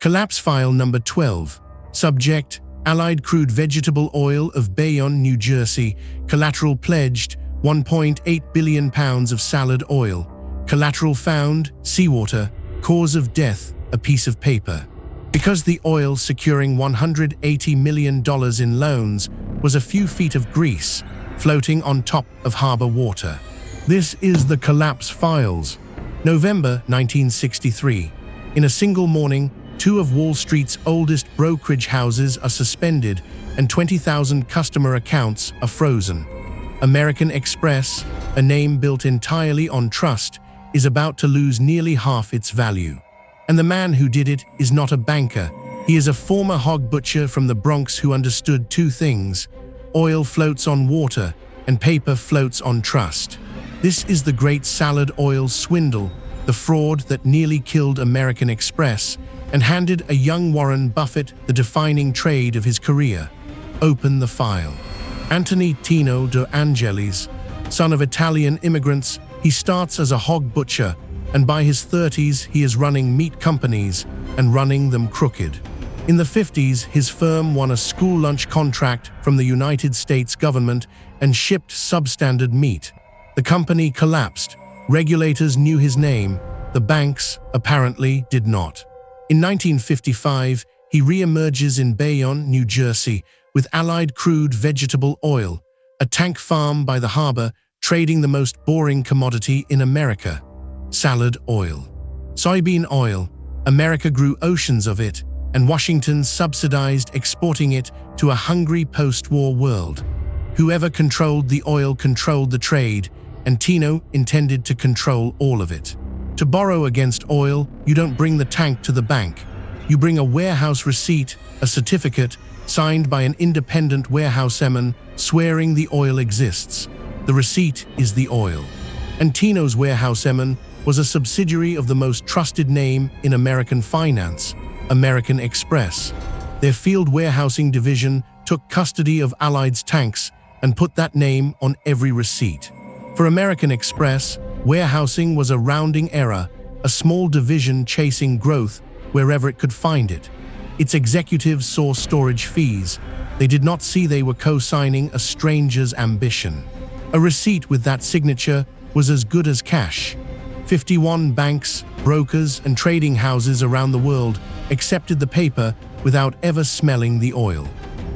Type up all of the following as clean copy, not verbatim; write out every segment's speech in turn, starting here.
Collapse file number 12. Subject: Allied crude vegetable oil of Bayonne, New Jersey. Collateral pledged: 1.8 billion pounds of salad oil. Collateral found: seawater. Cause of death: a piece of paper. Because the oil securing $180 million in loans was a few feet of grease floating on top of harbor water. This is the collapse files. November 1963. In a single morning, two of Wall Street's oldest brokerage houses are suspended and 20,000 customer accounts are frozen. American Express, a name built entirely on trust, is about to lose nearly half its value. And the man who did it is not a banker. He is a former hog butcher from the Bronx who understood two things: oil floats on water and paper floats on trust. This is the great salad oil swindle, the fraud that nearly killed American Express and handed a young Warren Buffett the defining trade of his career. Open the file. Anthony Tino De Angelis, son of Italian immigrants, he starts as a hog butcher, and by his 30s he is running meat companies and running them crooked. In the 50s, his firm won a school lunch contract from the United States government and shipped substandard meat. The company collapsed. Regulators knew his name. The banks, apparently, did not. In 1955, he re-emerges in Bayonne, New Jersey, with Allied crude vegetable oil, a tank farm by the harbor trading the most boring commodity in America: salad oil. Soybean oil. America grew oceans of it, and Washington subsidized exporting it to a hungry post-war world. Whoever controlled the oil controlled the trade, and Tino intended to control all of it. To borrow against oil, you don't bring the tank to the bank. You bring a warehouse receipt, a certificate, signed by an independent warehouseman swearing the oil exists. The receipt is the oil. And Tino's warehouseman was a subsidiary of the most trusted name in American finance, American Express. Their field warehousing division took custody of Allied's tanks and put that name on every receipt. For American Express, warehousing was a rounding error, a small division chasing growth wherever it could find it. Its executives saw storage fees. They did not see they were co-signing a stranger's ambition. A receipt with that signature was as good as cash. 51 banks, brokers, and trading houses around the world accepted the paper without ever smelling the oil.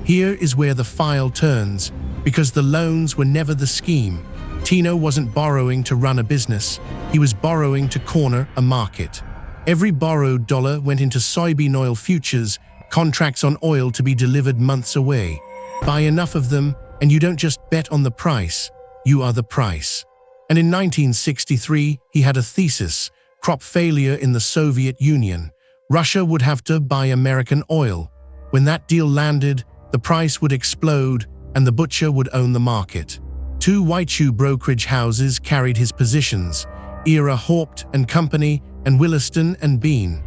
Here is where the file turns, because the loans were never the scheme. Tino wasn't borrowing to run a business. He was borrowing to corner a market. Every borrowed dollar went into soybean oil futures, contracts on oil to be delivered months away. Buy enough of them, and you don't just bet on the price, you are the price. And in 1963, he had a thesis: crop failure in the Soviet Union. Russia would have to buy American oil. When that deal landed, the price would explode, and the butcher would own the market. Two white shoe brokerage houses carried his positions: Era Haupt and Company and Williston and Bean.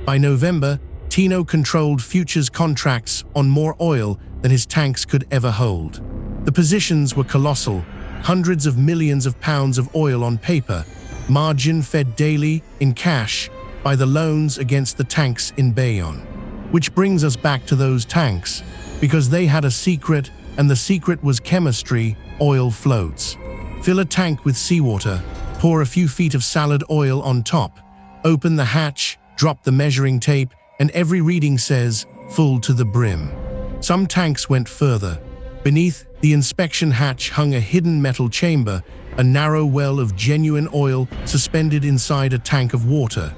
By November, Tino controlled futures contracts on more oil than his tanks could ever hold. The positions were colossal: hundreds of millions of pounds of oil on paper, margin fed daily in cash by the loans against the tanks in Bayonne. Which brings us back to those tanks, because they had a secret, and the secret was chemistry. Oil floats. Fill a tank with seawater, pour a few feet of salad oil on top, open the hatch, drop the measuring tape, and every reading says, full to the brim. Some tanks went further. Beneath the inspection hatch hung a hidden metal chamber, a narrow well of genuine oil suspended inside a tank of water.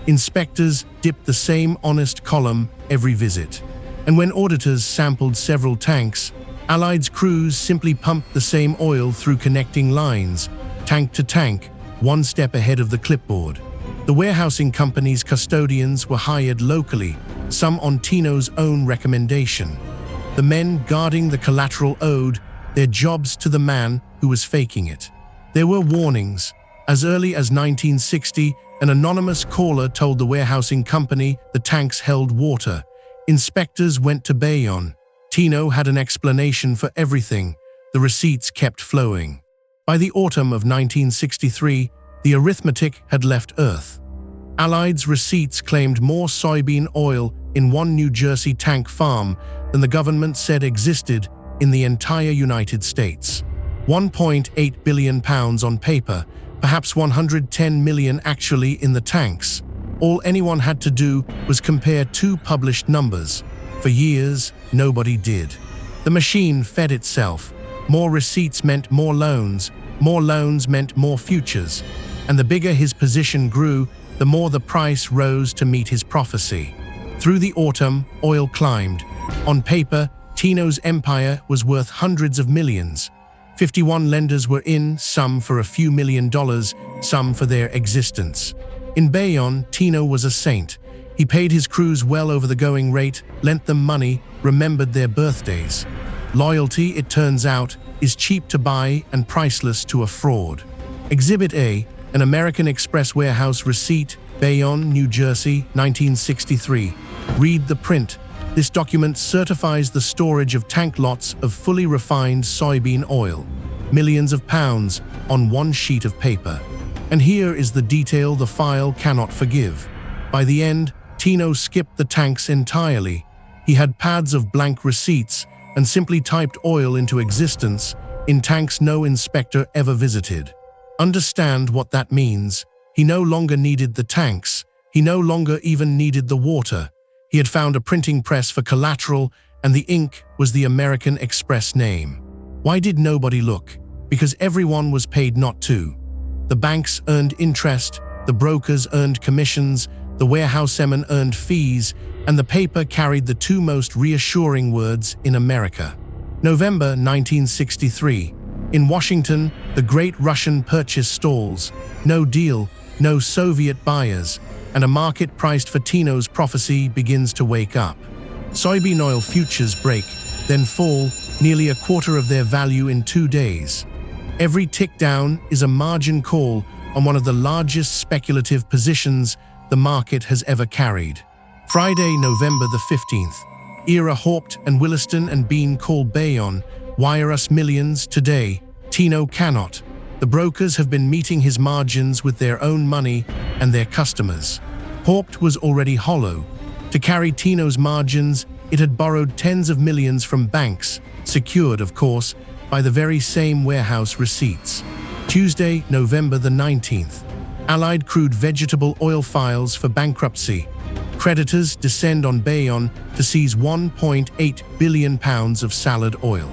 Inspectors dipped the same honest column every visit. And when auditors sampled several tanks, Allied's crews simply pumped the same oil through connecting lines, tank to tank, one step ahead of the clipboard. The warehousing company's custodians were hired locally, some on Tino's own recommendation. The men guarding the collateral owed their jobs to the man who was faking it. There were warnings. As early as 1960, an anonymous caller told the warehousing company the tanks held water. Inspectors went to Bayonne. Tino had an explanation for everything. The receipts kept flowing. By the autumn of 1963, the arithmetic had left Earth. Allied's receipts claimed more soybean oil in one New Jersey tank farm than the government said existed in the entire United States. 1.8 billion pounds on paper, perhaps 110 million actually in the tanks. All anyone had to do was compare two published numbers. For years, nobody did. The machine fed itself. More receipts meant more loans meant more futures. And the bigger his position grew, the more the price rose to meet his prophecy. Through the autumn, oil climbed. On paper, Tino's empire was worth hundreds of millions. 51 lenders were in, some for a few $1,000,000, some for their existence. In Bayonne, Tino was a saint. He paid his crews well over the going rate, lent them money, remembered their birthdays. Loyalty, it turns out, is cheap to buy and priceless to a fraud. Exhibit A, an American Express warehouse receipt, Bayonne, New Jersey, 1963. Read the print. This document certifies the storage of tank lots of fully refined soybean oil. Millions of pounds on one sheet of paper. And here is the detail the file cannot forgive. By the end, Tino skipped the tanks entirely. He had pads of blank receipts and simply typed oil into existence in tanks no inspector ever visited. Understand what that means. He no longer needed the tanks. He no longer even needed the water. He had found a printing press for collateral, and the ink was the American Express name. Why did nobody look? Because everyone was paid not to. The banks earned interest, the brokers earned commissions, the warehousemen earned fees, and the paper carried the two most reassuring words in America. November 1963. In Washington, the Great Russian Purchase stalls. No deal, no Soviet buyers, and a market priced for Tino's prophecy begins to wake up. Soybean oil futures break, then fall, nearly a quarter of their value in 2 days. Every tick down is a margin call on one of the largest speculative positions the market has ever carried. Friday, November the 15th. Era Haupt and Williston and Bean call Bayonne, wire us millions today. Tino cannot. The brokers have been meeting his margins with their own money and their customers. Haupt was already hollow. To carry Tino's margins, it had borrowed tens of millions from banks, secured, of course, by the very same warehouse receipts. Tuesday, November the 19th. Allied Crude vegetable oil files for bankruptcy. Creditors descend on Bayonne to seize 1.8 billion pounds of salad oil.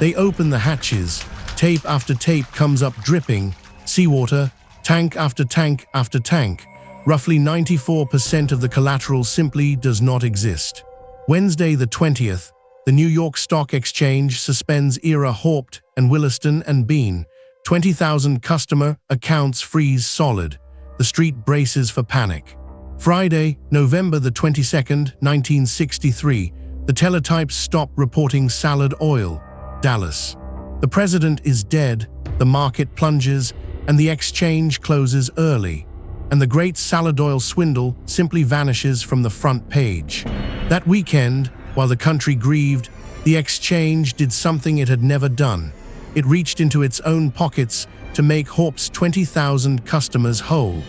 They open the hatches. Tape after tape comes up dripping. Seawater, tank after tank after tank. Roughly 94% of the collateral simply does not exist. Wednesday the 20th. The New York Stock Exchange suspends Era Haupt and Williston and Bean. 20,000 customer accounts freeze solid. The street braces for panic. Friday, November the 22nd, 1963. The teletypes stop reporting salad oil. Dallas. The president is dead, the market plunges, and the exchange closes early. And the great salad oil swindle simply vanishes from the front page. That weekend, while the country grieved, the exchange did something it had never done. It reached into its own pockets to make Haupt's 20,000 customers whole.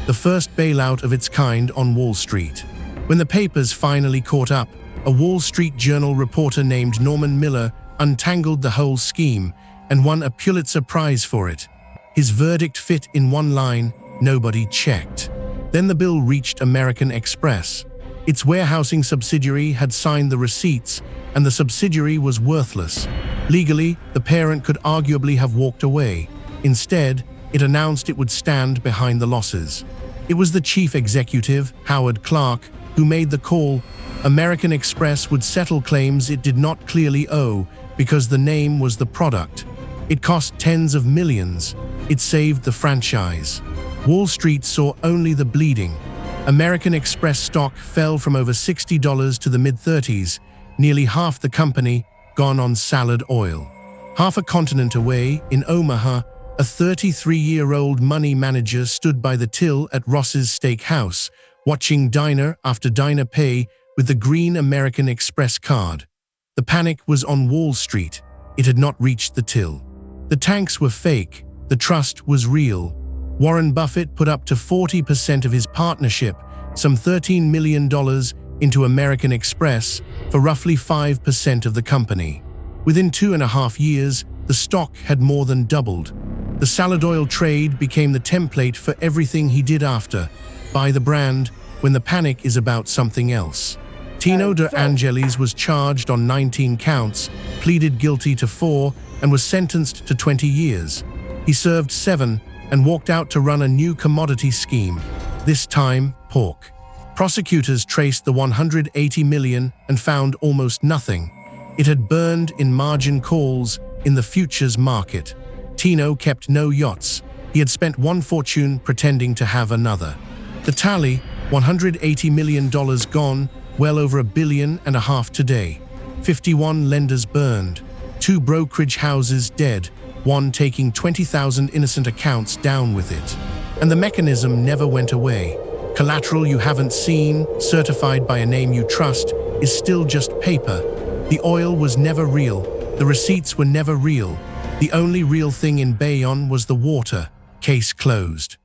The first bailout of its kind on Wall Street. When the papers finally caught up, a Wall Street Journal reporter named Norman Miller untangled the whole scheme and won a Pulitzer Prize for it. His verdict fit in one line: nobody checked. Then the bill reached American Express. Its warehousing subsidiary had signed the receipts, and the subsidiary was worthless. Legally, the parent could arguably have walked away. Instead, it announced it would stand behind the losses. It was the chief executive, Howard Clark, who made the call. American Express would settle claims it did not clearly owe because the name was the product. It cost tens of millions. It saved the franchise. Wall Street saw only the bleeding. American Express stock fell from over $60 to the mid-30s, nearly half the company gone on salad oil. Half a continent away, in Omaha, a 33-year-old money manager stood by the till at Ross's Steakhouse, watching diner after diner pay with the green American Express card. The panic was on Wall Street. It had not reached the till. The tanks were fake. The trust was real. Warren Buffett put up to 40% of his partnership, some $13 million, into American Express for roughly 5% of the company. Within 2.5 years, the stock had more than doubled. The salad oil trade became the template for everything he did after. Buy the brand when the panic is about something else. Tino De Angelis was charged on 19 counts, pleaded guilty to 4, and was sentenced to 20 years. He served 7 and walked out to run a new commodity scheme, this time pork. Prosecutors traced the $180 million and found almost nothing. It had burned in margin calls in the futures market. Tino kept no yachts. He had spent one fortune pretending to have another. The tally, $180 million gone, well over $1.5 billion today. 51 lenders burned, 2 brokerage houses dead, one taking 20,000 innocent accounts down with it. And the mechanism never went away. Collateral you haven't seen, certified by a name you trust, is still just paper. The oil was never real. The receipts were never real. The only real thing in Bayonne was the water. Case closed.